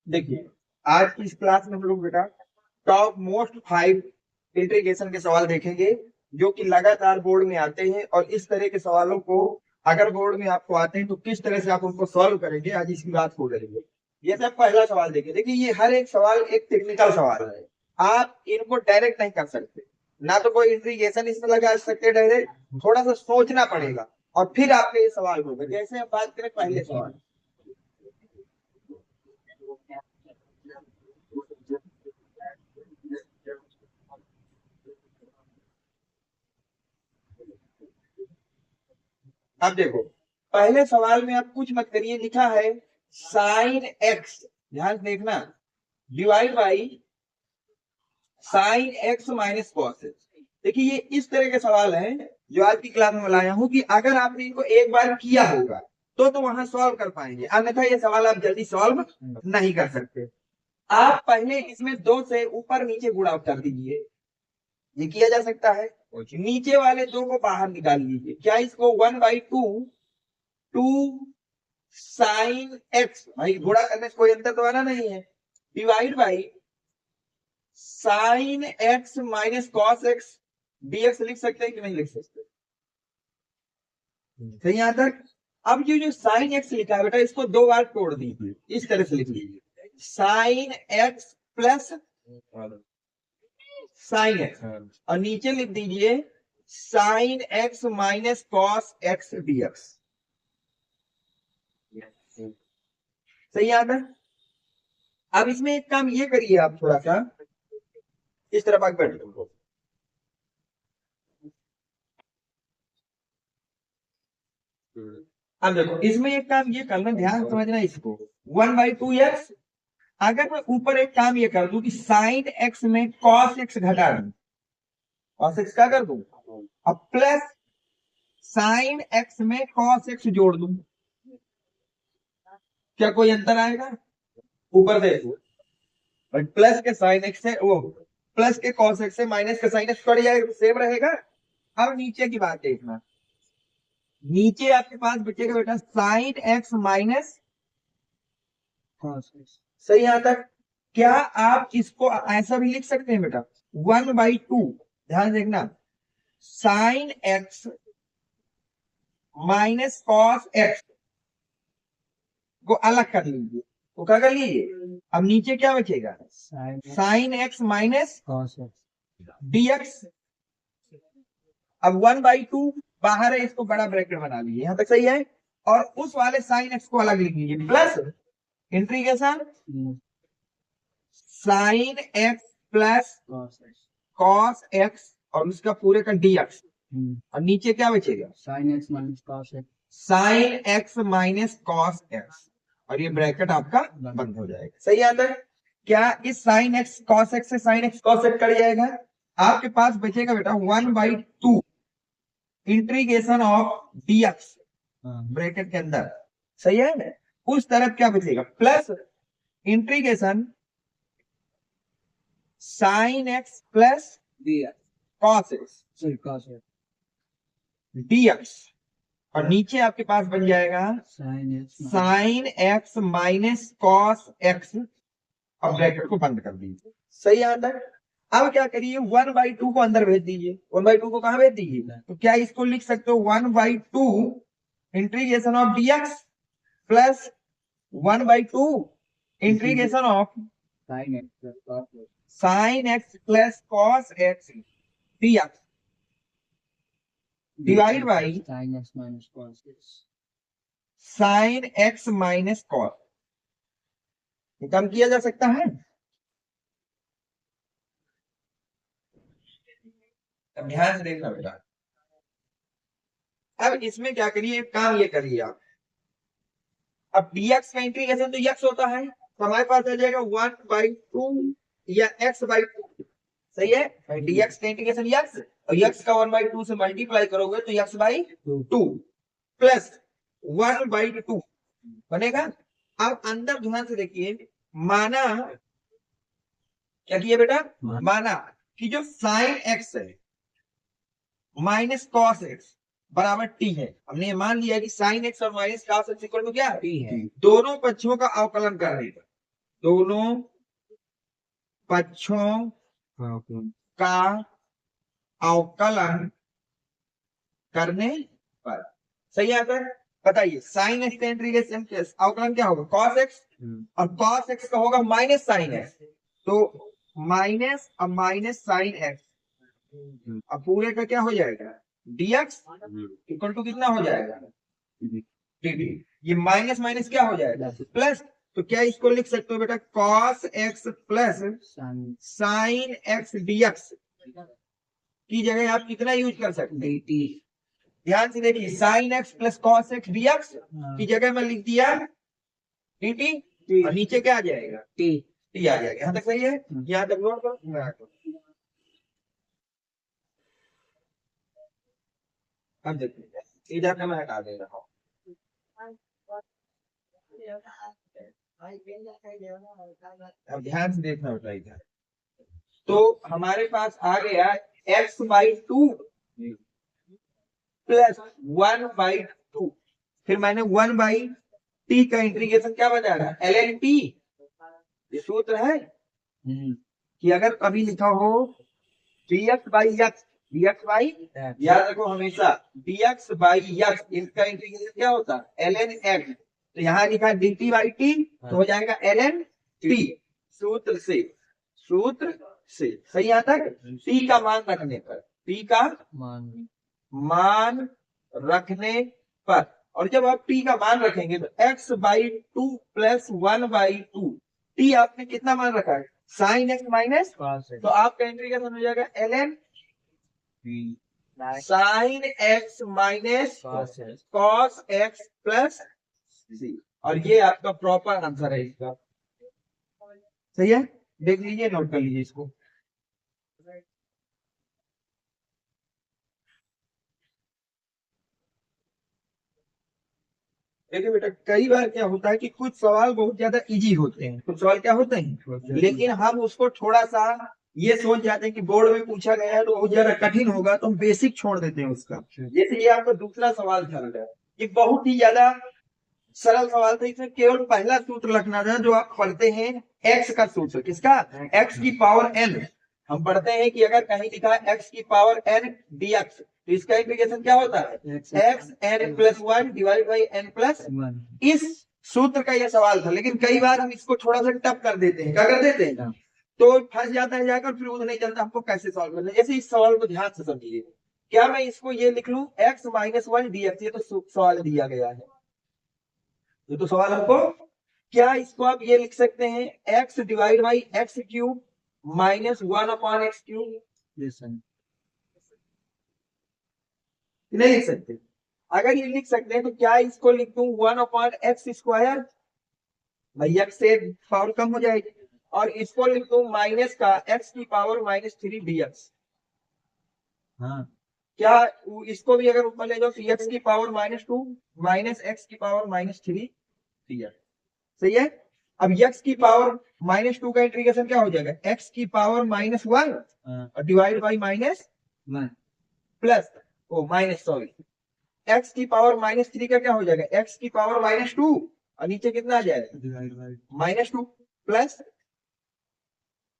देखिए, आज की इस क्लास में हम लोग बेटा टॉप मोस्ट 5 इंटीग्रेशन के सवाल देखेंगे जो कि लगातार बोर्ड में आते हैं, और इस तरह के सवालों को अगर बोर्ड में आपको आते हैं तो किस तरह से आप उनको सॉल्व करेंगे, आज इसकी बात को करेंगे। ये सब पहला सवाल देखिए। देखिए, ये हर एक सवाल एक टेक्निकल सवाल है, आप इनको डायरेक्ट नहीं कर सकते, ना तो कोई इंटीग्रेशन इसमें लगा सकते डायरेक्ट, थोड़ा सा सोचना पड़ेगा और फिर आपके ये सवाल होगा। जैसे हम बात करें पहले सवाल, अब देखो, पहले सवाल में आप कुछ मत करिए, लिखा है साइन एक्स, ध्यान से देखना, divide by sine x minus cos x. देखिए, ये इस तरह के सवाल हैं जो आज की क्लास में लाया हूं कि अगर आपने इनको एक बार किया होगा तो वहां सॉल्व कर पाएंगे, अन्यथा ये सवाल आप जल्दी सॉल्व नहीं कर सकते। आप पहले इसमें 2 से ऊपर नीचे गुणा कर दीजिए, ये किया जा सकता है। नीचे वाले 2 को बाहर निकाल लीजिए, क्या इसको 1/2 टू साइन एक्स, भाई गुणा करने से कोई अंतर तो आना नहीं है, divide by sine x minus cos x dx लिख सकते हैं कि नहीं लिख सकते? तो यहां तक। अब ये जो साइन एक्स लिखा है बेटा, इसको 2 बार तोड़ दीजिए, इस तरह से लिख लीजिए, sine x plus sine x, और नीचे लिख दीजिए sine x minus cos x dx. सही आता है। अब इसमें एक काम ये करिए, आप थोड़ा सा इस तरफ आगे बैठ, अब देखो इसमें एक काम ये करना, ध्यान समझना इसको, 1/2 एक्स। अगर मैं ऊपर एक काम ये कर दूं कि साइन एक्स में कॉस एक्स घटा दूं, कॉस एक्स क्या कर दूं, अब प्लस साइन एक्स में कॉस एक्स जोड़ दूं, क्या कोई अंतर आएगा? ऊपर देखो, प्लस के साइन एक्स से वो प्लस के कॉस एक्स से माइनस के साइन एक्स कट जाएगा, सेम रहेगा। अब नीचे की बात देखना, नीचे आपके पास बचेगा बेटा sign x minus cos x. सही यहां तक। क्या आप इसको ऐसा भी लिख सकते हैं बेटा, 1/2, ध्यान देखना, sign x minus cos x को अलग कर लीजिए, तो क्या कर लीजिए, अब नीचे क्या बचेगा, sine x minus cos x dx. अब 1/2 बाहर है, इसको बड़ा ब्रैकेट बना लीजिए, यहां तक सही है। और उस वाले साइन एक्स को अलग लिख लीजिए, plus integration sine x plus cos x और उसका पूरे का डीएक्स, और नीचे क्या बचेगा, sine x minus cos x, sign x minus cos x, और ये ब्रैकेट आपका बंद हो जाएगा। सही आता है। क्या इस साइन एक्स कॉस एक्स से sine x cos x cut जाएगा, आपके पास बचेगा बेटा 1/2 इंटीग्रेशन ऑफ डीएक्स ब्रैकेट के अंदर। सही है। उस तरफ क्या बचेगा, plus integration sine x plus cos x dx, और नीचे आपके पास बन जाएगा sine x minus cos x, और ब्रैकेट को बंद कर दीजिए। सही आंसर। अब क्या करिए, 1/2 को अंदर भेज दीजिए। 1/2 को कहां भेज दीजिए, तो क्या इसको लिख सकते हो 1/2 integration of dx plus 1/2 integration of sine x plus cos x dx divide by sine x minus cos sine x minus cos. कम किया जा सकता है। अब ध्यान से देखना बेटा, अब इसमें क्या करिए, एक काम ये करिए आप, अब dx का इंटीग्रेशन तो x होता है, तो हमारे पास आ जाएगा 1/2 या x/2। सही है। dx का इंटीग्रेशन x, और x का 1/2 से मल्टीप्लाई करोगे तो x/2 प्लस 1/2 बनेगा। अब अंदर ध्यान से देखिए, माना क्या किया बेटा, माना कि जो साइन एक्स है माइनस कॉस एक्स बराबर टी है। हमने ये मान लिया कि साइन एक्स और minus cos x equal to क्या टी है, दोनों पक्षों का अवकलन कर रहे हैं। दोनों पक्षों का अवकलन करने पर। सही आंसर। बताइए साइन एक्स का इंटीग्रेशन अवकलन क्या होगा, कॉस एक्स, और कॉस एक्स का होगा माइनस साइन एक्स, तो माइनस अब माइनस साइन एक्स, अब पूरे का क्या हो जाएगा, dx इक्वल टू कितना हो जाएगा, dt। ये माइनस माइनस क्या हो जाएगा, प्लस। तो क्या इसको लिख सकते हो बेटा, cos x plus sine x dx की जगह आप कितना यूज कर सकते हैं, dt। ध्यान से देखिए, sign x plus cos x dx की जगह मैं लिख दिया dt, और नीचे क्या आ जाएगा, t आ जाएगा। यहाँ तक सही है, यहाँ तक नोट करो। अब देखिए इधर का मैं हटा दे रहा हूँ। अब ध्यान से देखना होता है इधर। तो हमारे पास आ गया x/2 प्लस 1/2, फिर मैंने 1/t का इंटीग्रेशन क्या बचा रहा है, ln t। ये सूत्र है कि अगर कभी लिखा हो dx/x, याद रखो हमेशा dx/x, इसका इंटीग्रेशन क्या होता है, ln x। तो यहाँ लिखा dt/t, तो हो जाएगा ln t। सूत्र से सही आता है। t का मान रखने पर, t का मान रखने पर, और जब आप t का मान रखेंगे तो x/2 प्लस 1/2, t आपने कितना मान रखा है, साइन एक्स माइनस, तो आपका इंटीग्रेशन हो जाएगा ln sine x minus cos x plus c, और ये आपका प्रॉपर आंसर है इसका। सही है, देख लीजिए, नोट कर लीजिए इसको। देखिए बेटा, कई बार क्या होता है कि कुछ सवाल बहुत ज्यादा इजी होते हैं, कुछ सवाल क्या होते हैं, लेकिन हम उसको थोड़ा सा ये सोच जाते हैं कि बोर्ड में पूछा गया है तो बहुत ज्यादा कठिन होगा, तो हम बेसिक छोड़ देते हैं उसका। जैसे ये आपका दूसरा सवाल चल रहा है, ये बहुत ही ज्यादा सरल सवाल था, इसमें केवल पहला सूत्र लिखना था जो आप पढ़ते हैं, एक्स का सूत्र, किसका, एक्स की पावर एन। हम पढ़ते हैं कि अगर कहीं लिखा है एक्स की पावर एन dx, तो इसका इंटीग्रेशन क्या होता है, x n plus 1 divide by n plus 1। इस सूत्र का यह सवाल था, लेकिन कई बार हम इसको थोड़ा सा टफ कर देते हैं, क्या कर देते हैं, तो फंस जाता है जाकर, फिर वो नहीं चलता हमको कैसे सॉल्व करना है। जैसे इस सवाल को ध्यान से समझिए, क्या मैं इसको ये लिख लूं x-1 dx, ये तो सवाल दिया गया है, ये तो सवाल हमको, क्या इसको आप ये लिख सकते हैं x divide by x cube minus 1/x3, नहीं लिख सकते। अगर ये लिख सकते हैं तो क्या इसको लिख दूं 1/x², भाई x से पावर कम हो जाएगी, और इसको लिख दूं माइनस का x की पावर -3 dx। हाँ, क्या इसको भी अगर ऊपर ले जाओ तो x की पावर -2 माइनस x की पावर -3 dx। सही है। अब x की पावर -2 का इंटीग्रेशन क्या हो जाएगा, x की पावर -1 और divide by -1 plus sorry, x की पावर -3 का क्या हो जाएगा, x की पावर -2 और नीचे कितना आ जाएगा, -2 प्लस।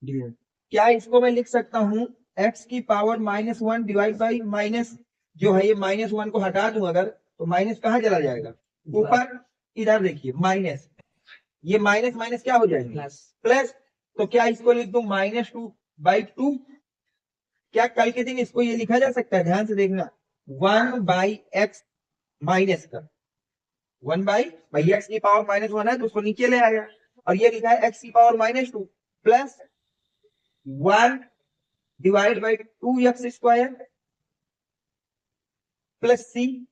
क्या इसको मैं लिख सकता हूं x की पावर -1 डिवाइड बाई माइनस, जो है ये -1 को हटा दूं अगर, तो माइनस कहाँ चला जाएगा, ऊपर। इधर देखिए माइनस, ये माइनस माइनस क्या हो जाएगा, प्लस। तो क्या इसको लिख दूं -2/2। क्या कल के दिन इसको ये लिखा जा सकता है, ध्यान से देखना, 1/x माइनस का 1/x की पावर -1 है तो उसको नीचे ले आया, और ये लिखा है x की power -2 plus 1 divide by 2x² plus c।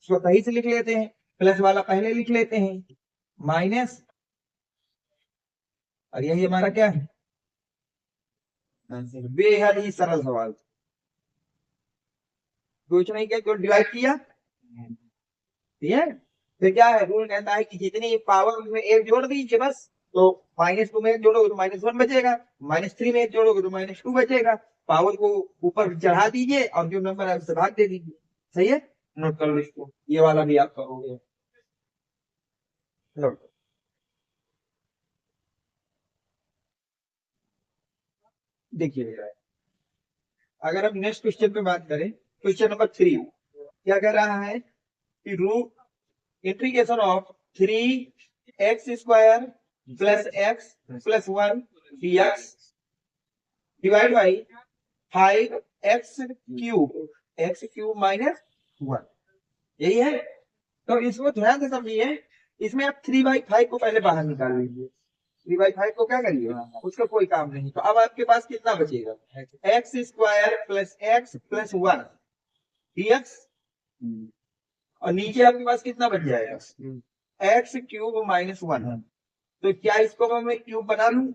स्वतः से लिख लेते हैं, प्लस वाला पहले लिख लेते हैं, माइनस, और यही हमारा क्या है आंसर। बेहद ही सरल सवाल, कुछ नहीं किया, डिवाइड किया, ठीक है। फिर क्या है, रूल कहता है कि जितनी पावर उसमें एक जोड़ दीजिए बस, तो -2 में एक जोड़ोगे तो -1 बचेगा, -3 में एक जोड़ोगे तो -2 बचेगा। पावर को ऊपर चढ़ा दीजिए और जो नंबर है उससे भाग दे दीजिए। सही है, नोट कर लो इसको, ये वाला भी आप करोगे, नोट। देखिए अगर हम नेक्स्ट क्वेश्चन पे बात करें, क्वेश्चन नंबर 3 क्या कह रहा है कि root integration of 3x² plus x plus 1 dx divide by 5x³ minus 1, यही है। तो इसको ध्यान से समझिए, इसमें आप 3/5 को पहले बाहर निकाल लीजिए। 3/5 को क्या करिए, उसका कोई काम नहीं। तो अब आपके पास कितना बचेगा, x² plus x plus 1 dx, और नीचे आपके पास कितना बच जाएगा, x³ माइनस 1। तो क्या इसको मैं क्यूब बना लूं,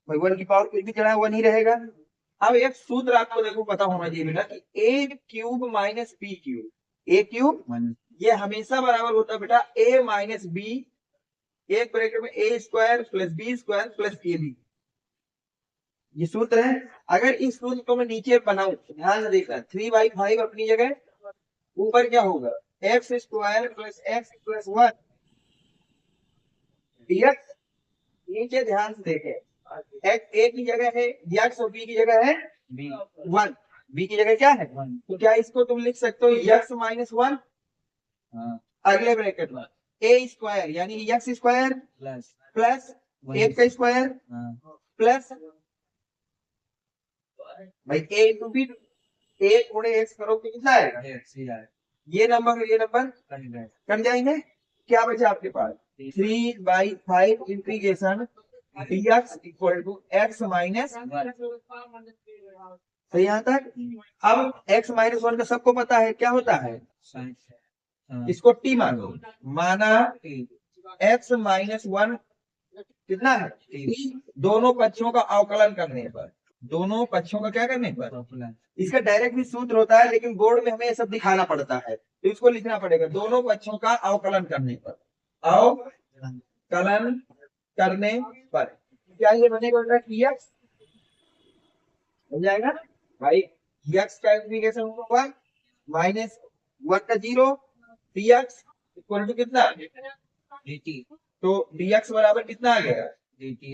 भाई 1 की पावर कुछ भी चढ़ा 1 ही रहेगा। अब एक सूत्र आपको देखो पता होना चाहिए बेटा कि a³ माइनस b³, a³ ये हमेशा बराबर होता है बेटा a माइनस b, एक ब्रैकेट में a² plus b² plus ab, ये सूत्र है। अगर इस सूत्र को मैं नीचे बनाऊं, ध्यान से देखना, 3/5 अपनी जगह, ऊपर क्या होगा x² plus x plus 1 dx, नीचे ध्यान से देखें, x a की जगह है x और b की जगह है 1, b की जगह क्या है, तो क्या इसको तुम लिख सकते हो x माइनस 1, अगले ब्रैकेट में a² यानी x² प्लस 1 का स्क्वायर प्लस भाई a इंटू बी, a गुणे x करोगे कितना आएगा, ये नंबर और ये नंबर कट जाएंगे, क्या बचा आपके पास 3/5 integration dx equal to x minus, तो यहाँ तक। अब x माइनस 1 का सबको पता है क्या होता है, इसको t मानो, माना x माइनस 1 कितना है t, दोनों पक्षों का अवकलन करने पर, दोनों पक्षों का क्या करने पर, इसका डायरेक्ट भी सूत्र होता है लेकिन बोर्ड में हमें ये सब दिखाना पड़ता है, तो इसको लिखना पड़ेगा, दोनों पक्षों का अवकलन करने पर, अवकलन करने पर क्या ये बनेगा dx, हो जाएगा भाई, x का इंटीग्रेशन होगा माइनस 1 का 0 dx इक्वल टू कितना dt, तो dx बराबर कितना आ गया dt,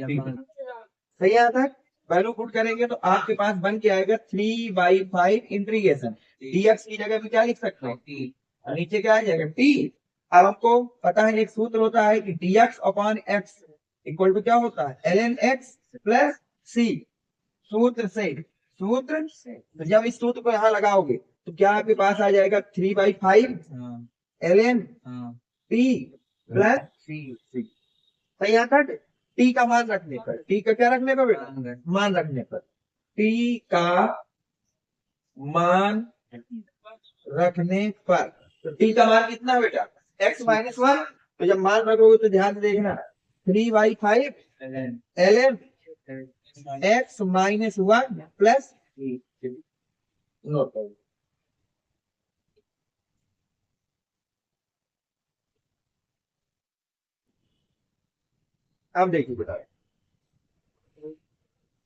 सही है। तक वैल्यू पुट करेंगे तो आपके पास बन के आएगा 3/5 इंटीग्रेशन dx की जगह पे क्या लिख सकते हैं t, और नीचे क्या आ जाएगा t। अब हमको पता है एक सूत्र होता है कि dx upon x equal to क्या होता है ln x प्लस c, सूत्र से, तो जब इस सूत्र को यहाँ लगाओगे तो क्या आपके पास आ जाएगा 3/5 ln t प्लस c, सही यहाँ तक। टी का मान रखने पर, टी का क्या रखने पर बेटा, मान रखने पर, टी का मान रखने पर, तो टी का मान कितना बेटा x माइनस 1, तो जब मान रखोगे तो ध्यान से देखना 3/5 ln x माइनस 1 प्लस, अब देखिए बेटा,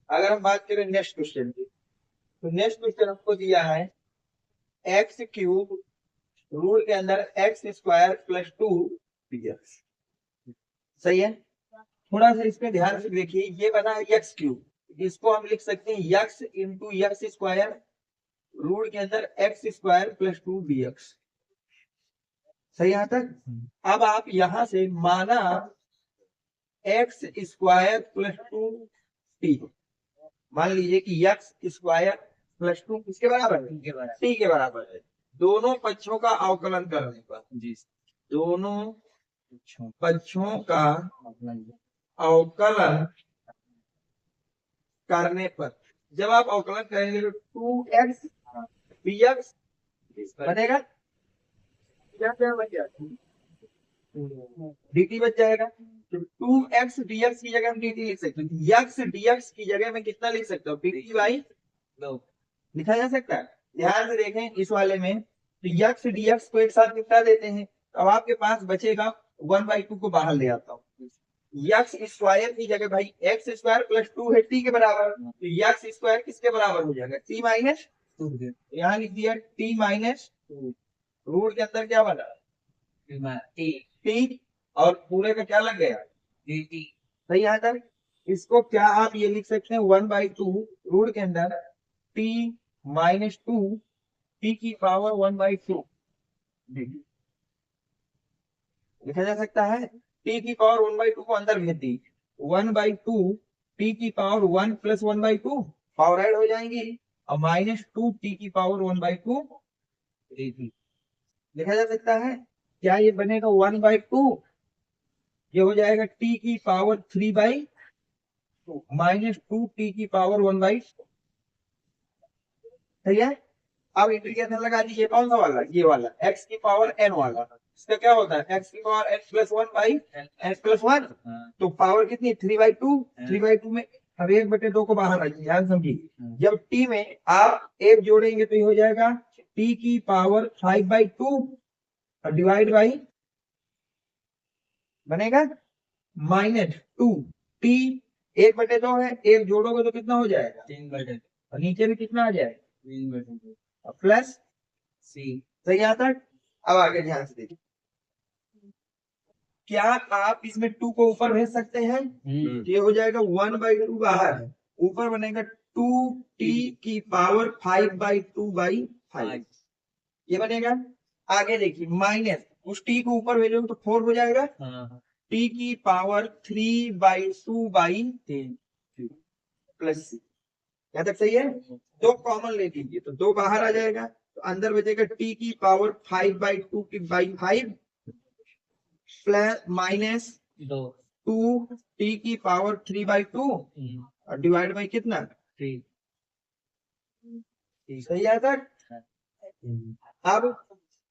अगर हम बात करें नेक्स्ट क्वेश्चन की, तो नेक्स्ट क्वेश्चन हमको दिया है x³ रूल के अंदर x² प्लस 2 dx, सही है। थोड़ा सा इसमें ध्यान से देखिए, ये बना है x³, इसको हम लिख सकते हैं x इंटू x² रूल के अंदर x² प्लस 2 dx, सही यहाँ तक। अब आप यहां से माना x² प्लस 2 t, मान लीजिए कि x² प्लस 2 किसके बराबर है, t के बराबर है, दोनों पक्षों का अवकलन करने पर, दोनों पक्षों का अवकलन करने पर, जब आप अवकलन करेंगे तो 2x dx बनेगा, क्या क्या बच जाएगा dt बच जाएगा, तो 2x dx की जगह हम dt लिख सकते हैं, x dx की जगह में कितना लिख सकता हूँ dt/2 लिखा जा सकता है। ध्यान से देखें इस वाले में, तो x dx को एक साथ निपटा देते हैं, अब आपके पास बचेगा 1/2 को बाहर ले आता हूँ, x² की जगह भाई x² प्लस 2 है t के बराबर, तो x² किसके बराबर हो जाएगा t माइनस 2, यहाँ लिख दिया t माइनस 2, रूट के अंदर क्या बना t, और पूरे का क्या लग गया dt, सही यहाँ तक। इसको क्या आप ये लिख सकते हैं 1/2 रूट के अंदर t माइनस 2 t की पावर 1/2 लिखा जा सकता है। t की पावर 1/2 को अंदर भेज दी, 1/2 t की पावर 1 प्लस 1/2 पावर ऐड हो जाएंगी और माइनस 2 t की पावर 1/2 लिखा जा सकता है। क्या ये बनेगा 1/2, ये हो जाएगा t की पावर 3/2 माइनस 2 t की पावर 1/2। सही है। अब इंटीग्रेशन लगा दीजिए, कौन सा वाला, ये वाला x की पावर n वाला। इसका क्या होता है x की पावर n प्लस 1/n+1, तो पावर कितनी 3/2। 3/2 में अब 1/2 को बाहर रखिए, ध्यान समझिए। जब t में आप 1 जोड़ेंगे तो ये हो जाएगा t की पावर 5/2 और डिवाइड बाई बनेगा -2 t 1/2 है, 1 जोड़ोगे तो कितना हो जाएगा 3/2 और नीचे भी कितना आ जाएगा 3/2 प्लस सी। सही आता है। अब आगे ध्यान से देखिए, क्या आप इसमें 2 को ऊपर भेज सकते हैं, ये हो जाएगा 1/2 बाहर है, ऊपर बनेगा 2t की पावर 5/2/5 ये बनेगा। आगे देखिए माइनस उस t को ऊपर भेजोगे तो 4 हो जाएगा, t की पावर 3/2/3 प्लस सी। यहाँ तक सही है। 2 कॉमन ले लीजिए तो 2 बाहर आ जाएगा, तो अंदर बचेगा t की पावर 5/2/5 प्लस माइनस 2 t की पावर 3/2 और डिवाइड बाई कितना 3। सही है सर। अब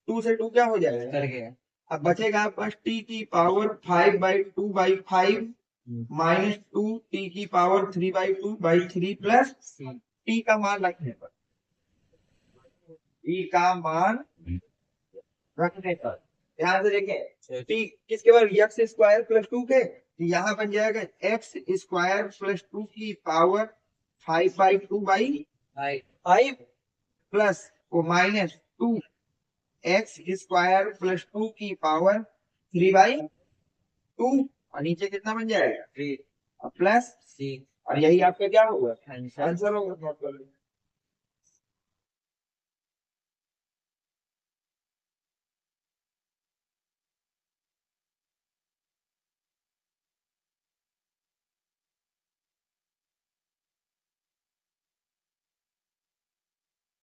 2 से 2 क्या हो जाएगा, अब बचेगा आपके पास t की पावर 5/2/5 माइनस 2 t की पावर 3/2/3 प्लस t का मान रखने पर, t का मान रखने पर ध्यान से देखें, t किसके बाद x स्क्वायर प्लस 2 के, यहाँ बन जाएगा x स्क्वायर प्लस 2 की पावर 5/2/5 प्लस को माइनस 2 x स्क्वायर प्लस 2 की पावर 3/2 और नीचे कितना बन जाएगा 3 प्लस सी। और यही आपका क्या होगा आंसर होगा।